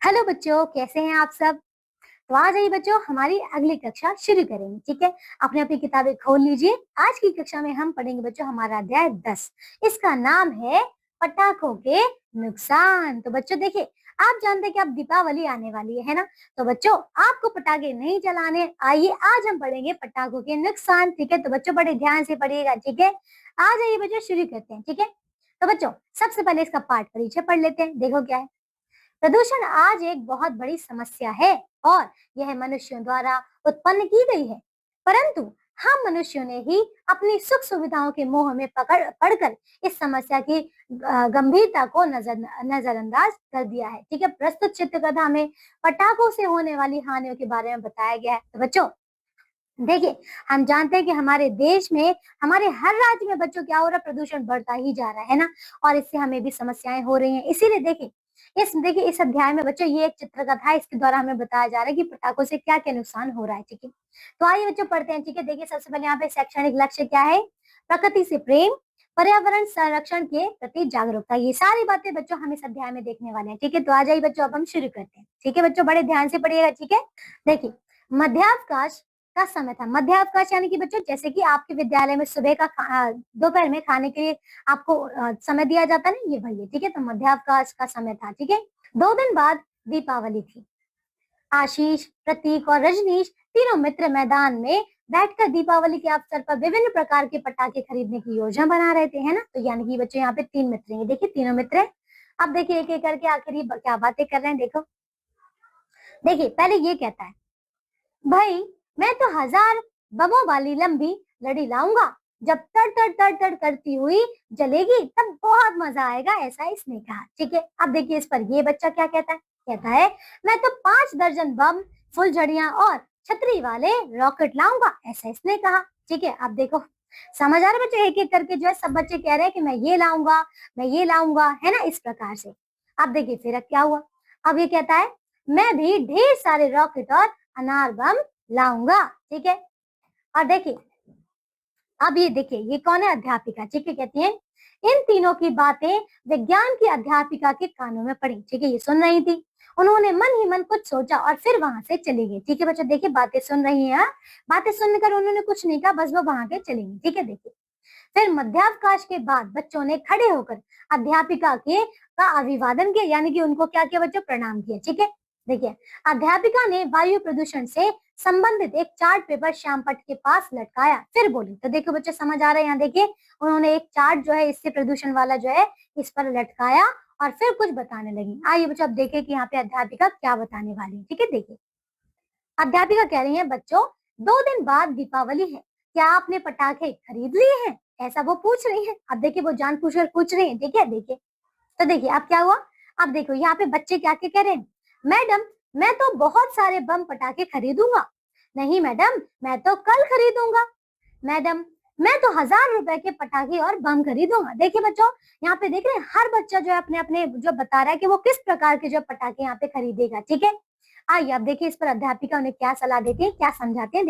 Hello बच्चों, कैसे हैं आप सब। तो आज आइए बच्चों, हमारी अगली कक्षा शुरू करेंगे। ठीक है, अपनी अपनी किताबें खोल लीजिए। आज की कक्षा में हम पढ़ेंगे बच्चों हमारा अध्याय 10। इसका नाम है पटाखों के नुकसान। तो बच्चों देखिए, आप जानते हैं कि अब दीपावली आने वाली है ना। तो बच्चों आपको पटाखे नहीं चलाने, आइए आज हम पढ़ेंगे पटाखों के नुकसान। ठीक है, तो बच्चों बड़े ध्यान से पढ़िएगा। ठीक है, आज आइए बच्चों शुरू करते हैं। ठीक है, तो बच्चों सबसे पहले इसका पाठ परिचय पढ़ लेते हैं। देखो क्या है। प्रदूषण आज एक बहुत बड़ी समस्या है और यह मनुष्यों द्वारा उत्पन्न की गई है, परंतु हम मनुष्यों ने ही अपनी सुख सुविधाओं के मोह में पड़कर इस समस्या की गंभीरता को नजरअंदाज कर दिया है। ठीक है, प्रस्तुत चित्रकथा में पटाखों से होने वाली हानियों के बारे में बताया गया है। तो बच्चों देखिए, हम जानते हैं कि हमारे देश में, हमारे हर राज्य में बच्चों क्या हो रहा है, प्रदूषण बढ़ता ही जा रहा है ना। और इससे हमें भी समस्याएं हो रही हैं। इसीलिए देखिए इस अध्याय में बच्चों ये एक चित्रकथा है, इसके द्वारा हमें बताया जा रहा है कि पटाखों से क्या क्या नुकसान हो रहा है। ठीक है, तो आइए बच्चों पढ़ते हैं। ठीक है, देखिए सबसे पहले यहाँ पे शैक्षणिक लक्ष्य क्या है। प्रकृति से प्रेम, पर्यावरण संरक्षण के प्रति जागरूकता, ये सारी बातें बच्चों हम इस अध्याय में देखने वाले हैं। ठीक है, तो आ जाइए बच्चों, अब हम शुरू करते हैं। ठीक है बच्चों, बड़े ध्यान से पढ़िएगा। ठीक है, देखिए मध्यावकाश का समय था। मध्यावकाश यानी कि बच्चों जैसे कि आपके विद्यालय में सुबह का दोपहर में खाने के लिए आपको समय दिया जाता है ना, ये वही है। ठीक है, तो मध्यावकाश का समय था। ठीक है, 2 दिन बाद दीपावली थी। आशीष, प्रतीक और रजनीश तीनों मित्र मैदान में बैठकर दीपावली के अवसर पर विभिन्न प्रकार के पटाखे खरीदने की योजना बना रहे थे, है ना। तो यानी कि बच्चों यहाँ पे 3 मित्र हैं। देखिए तीनों मित्र हैं। अब देखिए एक एक करके आखिर ये क्या बातें कर रहे हैं। देखो देखिए, पहले ये कहता है, भाई मैं तो 1000 बमों वाली लंबी लड़ी लाऊंगा। जब तड़ तड़ तड़ तड़ करती हुई जलेगी तब बहुत मजा आएगा, ऐसा इसने कहा। ठीक है, अब देखिए इस पर ये बच्चा क्या कहता है। कहता है मैं तो 5 दर्जन बम, फुलझड़ियां और छतरी वाले रॉकेट लाऊंगा, ऐसा इसने कहा। ठीक है, अब देखो समझ आ रहा है बच्चे, एक एक करके जो है सब बच्चे कह रहे हैं कि मैं ये लाऊंगा, मैं ये लाऊंगा, है ना, इस प्रकार से। अब देखिए फिर क्या हुआ। अब ये कहता है मैं भी ढेर सारे रॉकेट और अनार बम लाऊंगा। ठीक है, और देखिए अब ये देखिए ये कौन है, अध्यापिका। ठीक है, कहती है इन तीनों की बातें विज्ञान की अध्यापिका के कानों में पड़ी। ठीक है, ये सुन रही थी। उन्होंने मन ही मन कुछ सोचा और फिर वहां से चली गई। ठीक है बच्चों, देखिए बातें सुन रही है। बातें सुनकर उन्होंने कुछ नहीं कहा, बस वो वहां के चली गई। ठीक है, देखिए फिर मध्यावकाश के बाद बच्चों ने खड़े होकर अध्यापिका के का अभिवादन किया, यानी कि उनको क्या किया बच्चों, प्रणाम किया। ठीक है, देखिए अध्यापिका ने वायु प्रदूषण से संबंधित एक चार्ट पेपर श्यामपट्ट के पास लटकाया, फिर बोली। तो देखो बच्चे समझ आ रहे हैं, यहाँ देखिए उन्होंने एक चार्ट जो है इससे प्रदूषण वाला जो है इस पर लटकाया और फिर कुछ बताने लगी। आइए बच्चों अब देखिए कि यहाँ पे अध्यापिका क्या बताने वाली है। ठीक है, देखिए अध्यापिका कह रही है बच्चों 2 दिन बाद दीपावली है, क्या आपने पटाखे खरीद लिए हैं, ऐसा वो पूछ रही है। अब देखिए वो जान पूछ कर पूछ रही है। ठीक है, देखिए तो देखिए अब क्या हुआ। अब देखो यहाँ पे बच्चे क्या क्या कह रहे हैं, मैडम मैं तो बहुत सारे बम पटाखे खरीदूंगा। नहीं मैडम, मैं तो कल खरीदूंगा। मैडम मैं तो 1000 रुपए के पटाखे और बम खरीदूंगा। देखिए बच्चों यहाँ पे देख रहे हैं, हर बच्चा जो है अपने अपने जो बता रहा है कि वो किस प्रकार के जो पटाखे यहाँ पे खरीदेगा। ठीक है, आइए अब देखिए इस पर अध्यापिका उन्हें क्या सलाह देती है, क्या समझाते हैं।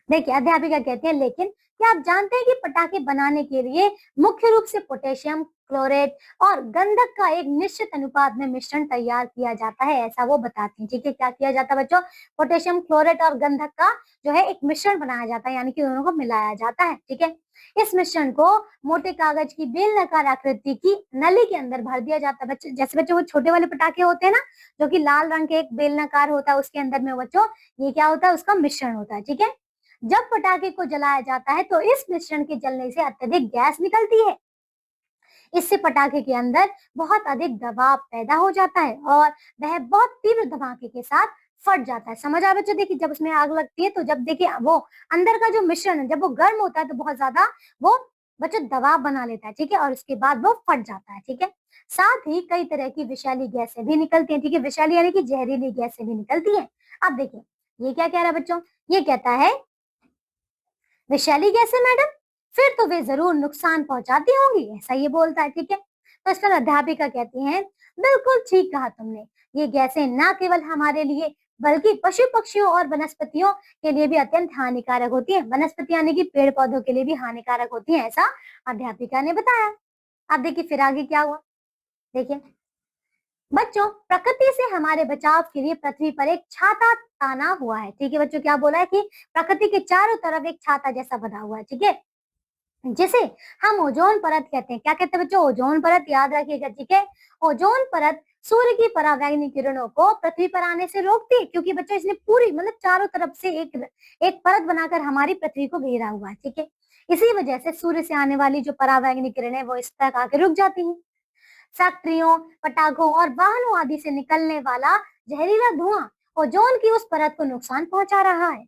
देखिए अध्यापिका कहती है लेकिन क्या आप जानते हैं कि पटाखे बनाने के लिए मुख्य रूप से पोटेशियम क्लोरेट और गंधक का एक निश्चित अनुपात में मिश्रण तैयार किया जाता है, ऐसा वो बताती हैं। ठीक है, क्या किया जाता है बच्चों, पोटेशियम क्लोरेट और गंधक का जो है एक मिश्रण बनाया जाता है, यानी कि दोनों को मिलाया जाता है। ठीक है, इस मिश्रण को मोटे कागज की बेलनाकार आकृति की नली के अंदर भर दिया जाता है। बच्चे जैसे बच्चों वो छोटे वाले पटाखे होते हैं ना, जो कि लाल रंग के एक बेलनाकार होता है, उसके अंदर में बच्चों ये क्या होता है, उसका मिश्रण होता है। ठीक है, जब पटाखे को जलाया जाता है तो इस मिश्रण के जलने से अत्यधिक गैस निकलती है। इससे पटाखे के अंदर बहुत अधिक दबाव पैदा हो जाता है और वह बहुत तीव्र धमाके के साथ फट जाता है। समझ आ बच्चों, देखिए जब उसमें आग लगती है तो जब देखिए वो अंदर का जो मिश्रण है जब वो गर्म होता है तो बहुत ज्यादा वो बच्चों दबाव बना लेता है। ठीक है, और उसके बाद वो फट जाता है। ठीक है, साथ ही कई तरह की विषैली गैसें भी निकलती हैं। ठीक है, विषैली यानी कि जहरीली गैसें भी निकलती हैं। अब देखिए ये क्या कह रहा है बच्चों, ये कहता है विषैली गैसें मैडम, फिर तो वे जरूर नुकसान पहुंचाती होंगी, ऐसा ये बोलता है। ठीक है, तो इस पर अध्यापिका कहती हैं बिल्कुल ठीक कहा तुमने, ये गैसें न केवल हमारे लिए बल्कि पशु पक्षियों और वनस्पतियों के लिए भी अत्यंत हानिकारक होती है। वनस्पति यानी कि पेड़ पौधों के लिए भी हानिकारक होती है, ऐसा अध्यापिका ने बताया। अब देखिए फिर आगे क्या हुआ, देखिए बच्चों, प्रकृति से हमारे बचाव के लिए पृथ्वी पर एक छाता ताना हुआ है। ठीक है बच्चों, क्या बोला है कि प्रकृति के चारों तरफ एक छाता जैसा बना हुआ है। ठीक है, जिसे हम ओजोन परत कहते हैं। क्या कहते हैं बच्चों? ओजोन परत, याद रखिएगा। ठीक है, ओजोन परत सूर्य की परावैंगनी किरणों को पृथ्वी पर आने से रोकती है, क्योंकि बच्चों इसने पूरी मतलब चारों तरफ से एक परत बनाकर हमारी पृथ्वी को घेरा हुआ है। ठीक है, इसी वजह से सूर्य से आने वाली जो परावैंगनी किरणें वो इस तक आके रुक जाती हैं। फैक्ट्रियों, पटाखों और वाहनों आदि से निकलने वाला जहरीला धुआं ओजोन की उस परत को नुकसान पहुंचा रहा है।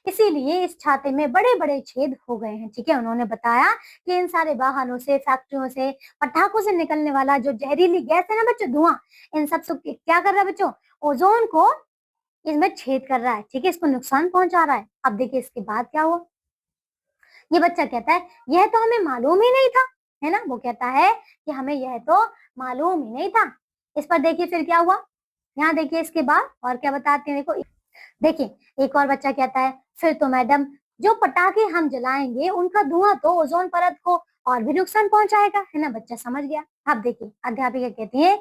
इसीलिए इस छाते में बड़े बड़े छेद हो गए हैं। ठीक है, उन्होंने बताया कि इन सारे वाहनों से, फैक्ट्रियों से, पटाखों से निकलने वाला जो जहरीली गैस है ना बच्चों, धुआं, इन सब से क्या कर रहा है बच्चों? ओजोन को इसमें छेद कर रहा है। ठीक है, इसको नुकसान पहुंचा रहा है। अब देखिए इसके बाद क्या हुआ। ये बच्चा कहता है यह तो हमें मालूम ही नहीं था, है ना। वो कहता है कि हमें यह तो मालूम ही नहीं था। इस पर देखिए फिर क्या हुआ। यहाँ देखिए इसके बाद और क्या बताते हैं, देखो देखिए एक और बच्चा कहता है फिर तो मैडम जो पटाखे हम जलाएंगे उनका धुआं तो ओजोन परत को और भी नुकसान पहुंचाएगा, है ना। बच्चा समझ गया। अब देखिए अध्यापिका कहती है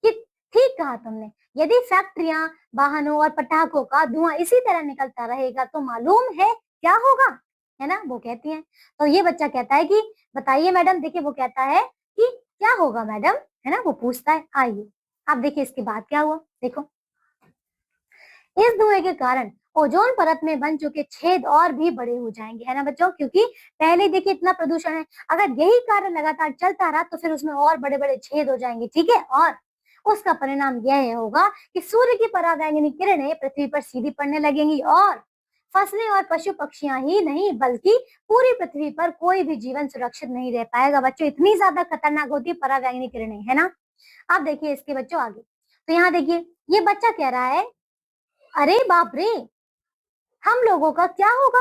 कि ठीक कहा तुमने, यदि फैक्ट्रियां, वाहनों और पटाखों का धुआं इसी तरह निकलता रहेगा तो मालूम है क्या होगा, है ना। वो कहती है, तो ये बच्चा कहता है कि बताइए मैडम। देखिए वो कहता है कि क्या होगा मैडम, है ना। वो पूछता है। आइए अब देखिए इसके बाद क्या हुआ। देखो, इस धुएं के कारण ओजोन परत में बन चुके छेद और भी बड़े हो जाएंगे, है ना बच्चों, क्योंकि पहले देखिए इतना प्रदूषण है, अगर यही कार्य लगातार चलता रहा तो फिर उसमें और बड़े बड़े छेद हो जाएंगे। ठीक है, और उसका परिणाम यह होगा कि सूर्य की परावैंगनी किरणें पृथ्वी पर सीधी पड़ने लगेंगी और फसलें और पशु पक्षियां ही नहीं बल्कि पूरी पृथ्वी पर कोई भी जीवन सुरक्षित नहीं रह पाएगा। बच्चों इतनी ज्यादा खतरनाक होती है परावैंगनी किरणें, है ना। अब देखिए इसके बच्चों आगे, तो यहाँ देखिए ये बच्चा कह रहा है अरे बाप रे, हम लोगों का क्या होगा,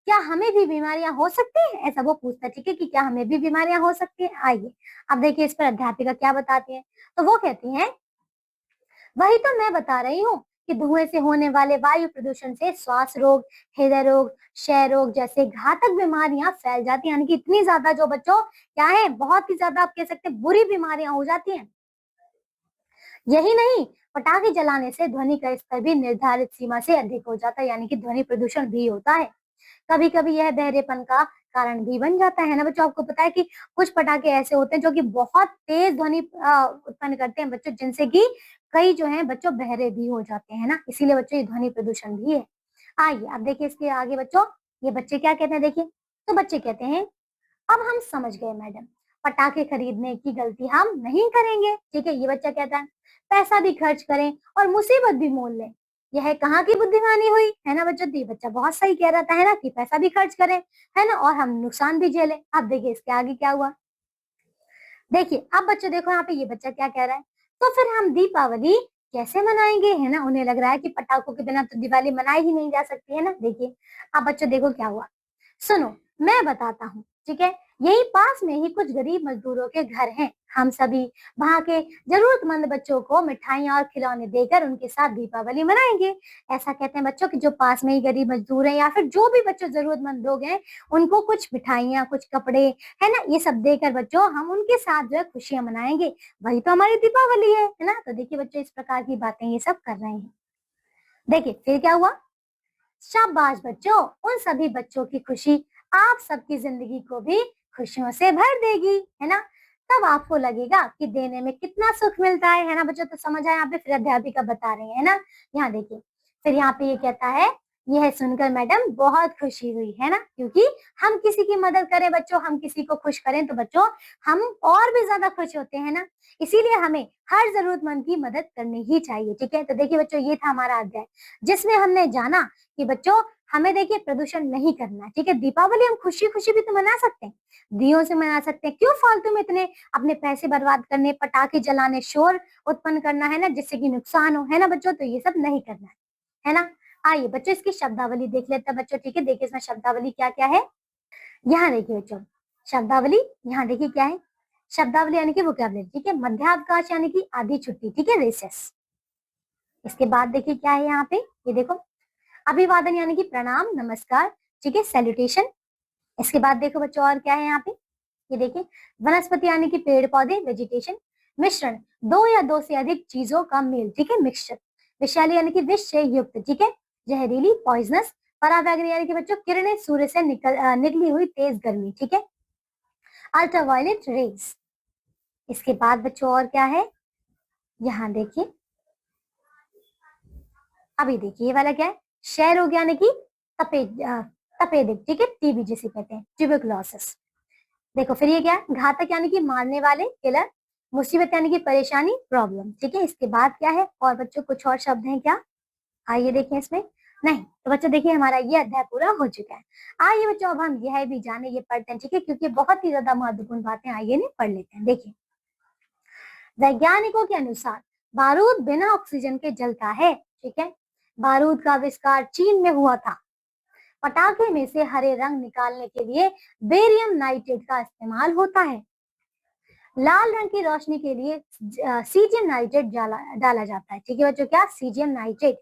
क्या हमें भी बीमारियां हो सकती हैं, ऐसा वो पूछता है। ठीक है, कि क्या हमें भी बीमारियां हो सकती हैं। आइए अब देखिए इस पर अध्यापिका क्या बताती हैं। तो वो कहती हैं वही तो मैं बता रही हूँ कि धुएं से होने वाले वायु प्रदूषण से श्वास रोग, हृदय रोग, क्षय रोग जैसे घातक बीमारियां फैल जाती हैं। यानी कि इतनी ज्यादा जो बच्चों क्या है, बहुत ही ज्यादा आप कह सकते हैं बुरी बीमारियां हो जाती हैं। यही नहीं, पटाखे जलाने से ध्वनि का स्तर भी निर्धारित सीमा से अधिक हो जाता है, यानी कि ध्वनि प्रदूषण भी होता है। कभी कभी यह बहरेपन का कारण भी बन जाता है ना बच्चों। आपको पता है कि कुछ पटाखे ऐसे होते हैं जो कि बहुत तेज ध्वनि उत्पन्न करते हैं बच्चों, जिनसे कि कई जो है बच्चों बहरे भी हो जाते हैं ना। इसीलिए बच्चों ये ध्वनि प्रदूषण भी है। आइए अब देखिए इसके आगे बच्चों, ये बच्चे क्या कहते हैं। देखिए तो बच्चे कहते हैं अब हम समझ गए मैडम, पटाखे खरीदने की गलती हम नहीं करेंगे। ठीक है, ये बच्चा कहता है पैसा भी खर्च करें और मुसीबत भी मोल लें, यह कहाँ की बुद्धिमानी हुई, है ना बच्चों। ये बच्चा बहुत सही कह रहा था, है ना, कि पैसा भी खर्च करें, है ना, और हम नुकसान भी झेलें। अब देखिए इसके आगे क्या हुआ। देखिए अब बच्चों देखो यहाँ पे ये बच्चा क्या कह रहा है, तो फिर हम दीपावली कैसे मनाएंगे, है ना। उन्हें लग रहा है कि पटाखों के बिना तो दिवाली मनाई ही नहीं जा सकती, है ना। देखिए अब बच्चों देखो क्या हुआ, सुनो मैं बताता हूँ। ठीक है, यही पास में ही कुछ गरीब मजदूरों के घर हैं। हम सभी वहाँ के जरूरतमंद बच्चों को मिठाइयाँ और खिलौने देकर उनके साथ दीपावली मनाएंगे। ऐसा कहते हैं बच्चों कि जो पास में ही गरीब मजदूर हैं या फिर जो भी बच्चों जरूरतमंद लोग हैं, उनको कुछ मिठाइयाँ, कुछ कपड़े, है ना, ये सब देकर बच्चों हम उनके साथ जो है खुशियां मनाएंगे। वही तो हमारी दीपावली है ना। तो देखिए बच्चों इस प्रकार की बातें ये सब कर रहे हैं। देखिए फिर क्या हुआ। शाबाश बच्चों, उन सभी बच्चों की खुशी आप सबकी जिंदगी को भी खुशियों से भर देगी, है ना। तब आपको लगेगा कि देने में कितना सुख मिलता है ना बच्चों। तो समझ आए यहाँ पे, फिर अध्यापिका बता रही है ना। यहाँ देखिए फिर यहाँ पे ये कहता है यह सुनकर मैडम बहुत खुशी हुई, है ना, क्योंकि हम किसी की मदद करें बच्चों, हम किसी को खुश करें तो बच्चों हम और भी ज्यादा खुश होते हैं ना। इसीलिए हमें हर जरूरतमंद की मदद करनी ही चाहिए। ठीक है, तो देखिए बच्चों ये था हमारा अध्याय, जिसमें हमने जाना कि बच्चों हमें देखिए प्रदूषण नहीं करना है। ठीक है, दीपावली हम खुशी खुशी भी तो मना सकते हैं, दियों से मना सकते हैं। क्यों फालतू में इतने अपने पैसे बर्बाद करने, पटाखे जलाने, शोर उत्पन्न करना, है ना, जिससे कि नुकसान हो, है ना बच्चों। तो ये सब नहीं करना है ना। आइए बच्चों इसकी शब्दावली देख लेते हैं बच्चों। ठीक है, देखिए इसमें शब्दावली क्या क्या है। यहाँ देखिए बच्चों शब्दावली, यहाँ देखिए क्या है शब्दावली, यानी कि वोकैबुलरी। ठीक है, मध्यावकाश यानी कि आधी छुट्टी। ठीक है, रेसेस। इसके बाद देखिए क्या है यहाँ पे, ये देखो अभिवादन यानी कि प्रणाम, नमस्कार। ठीक है, सैल्यूटेशन। इसके बाद देखो बच्चों और क्या है यहाँ पे, ये देखिए वनस्पति यानी कि पेड़ पौधे, वेजिटेशन। मिश्रण दो या दो से अधिक चीजों का मेल, ठीक है, मिक्सचर। विषैली यानी कि विष से युक्त, ठीक है। जहरीली, पॉइजनस। पराबैंगनी यानी कि बच्चों किरणें, सूर्य से निकली हुई तेज गर्मी, ठीक है। Ultraviolet rays. इसके बाद बच्चों और क्या है, यहाँ देखिए, अभी देखिए ये वाला क्या है, क्षय रोग यानी कि तपेदिक, ठीक है, टीबी जिसे कहते हैं, ट्यूबरकुलोसिस। देखो फिर ये क्या है, घातक यानी कि मारने वाले, किलर। मुसीबत यानी कि परेशानी, प्रॉब्लम, ठीक है। इसके बाद क्या है, और बच्चों कुछ और शब्द हैं क्या, आइए देखें इसमें। नहीं तो बच्चों देखिए हमारा ये अध्याय पूरा हो चुका है। आइए बच्चों अब हम यह भी जाने, ये पढ़ते हैं, ठीक है, क्योंकि बहुत ही ज्यादा महत्वपूर्ण बातें, आइए नहीं पढ़ लेते हैं। देखिए, वैज्ञानिकों के अनुसार बारूद बिना ऑक्सीजन के जलता है, ठीक है। बारूद का आविष्कार चीन में हुआ था। पटाखे में से हरे रंग निकालने के लिए बेरियम नाइट्रेट का इस्तेमाल होता है। लाल रंग की रोशनी के लिए सीजियम नाइट्रेट डाला जाता है, ठीक है बच्चों, क्या, सीजियम नाइट्रेट।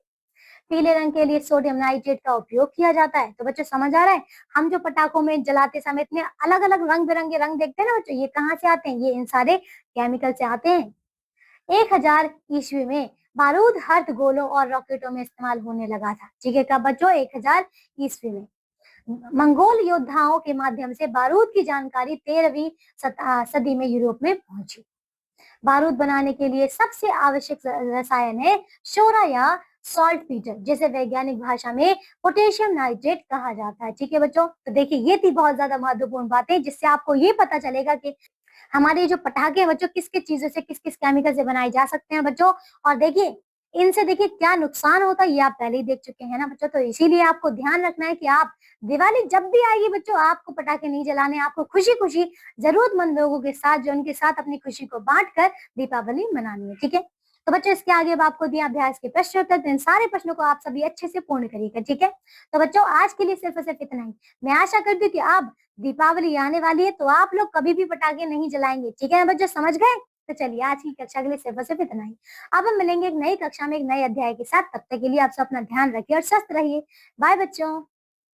पीले रंग के लिए सोडियम नाइट्रेट का उपयोग किया जाता है। तो बच्चों समझ आ रहा है, हम जो पटाखों में जलाते समय इतने अलग अलग रंग बिरंगे रंग देखते हैं ना बच्चों, ये कहाँ से आते हैं, ये इन सारे केमिकल से आते हैं। 1000 ईस्वी में बारूद हर्थ गोलों और रॉकेटों में इस्तेमाल होने लगा था, ठीक है, कब बच्चों, 1000 ईस्वी में। मंगोल योद्धाओं के माध्यम से बारूद की जानकारी 13वीं सदी में यूरोप में पहुंची। बारूद बनाने के लिए सबसे आवश्यक रसायन है शोरा या सॉल्ट पीटर, जिसे वैज्ञानिक भाषा में पोटेशियम नाइट्रेट कहा जाता है, ठीक है बच्चों। तो देखिए ये थी बहुत ज्यादा महत्वपूर्ण बातें, जिससे आपको ये पता चलेगा कि हमारे जो पटाखे बच्चों किस किस चीजों से, किस किस केमिकल से बनाए जा सकते हैं बच्चों। और देखिए इनसे देखिए क्या नुकसान होता है, ये आप पहले ही देख चुके हैं ना बच्चों। तो इसीलिए आपको ध्यान रखना है कि आप दिवाली जब भी आएगी बच्चों, आपको पटाखे नहीं जलाने, आपको खुशी खुशी जरूरतमंद लोगों के साथ, जो उनके साथ अपनी खुशी को बांटकर दीपावली मनानी है, ठीक है। तो बच्चों इसके आगे अब आपको दिया अभ्यास के प्रश्न उत्तर, तो इन सारे प्रश्नों को आप सभी अच्छे से पूर्ण करिएगा, ठीक है। तो बच्चों आज के लिए सिर्फ और सिर्फ इतना ही। मैं आशा करती हूँ कि अब दीपावली आने वाली है तो आप लोग कभी भी पटाखे नहीं जलाएंगे, ठीक है ना बच्चों, समझ गए। तो चलिए आज की कक्षा के लिए सिर्फ और सिर्फ इतना ही। अब हम मिलेंगे एक नई कक्षा में एक नए अध्याय के साथ, तब तक के लिए आप सब अपना ध्यान रखिए और स्वस्थ रहिए। बाय बच्चों।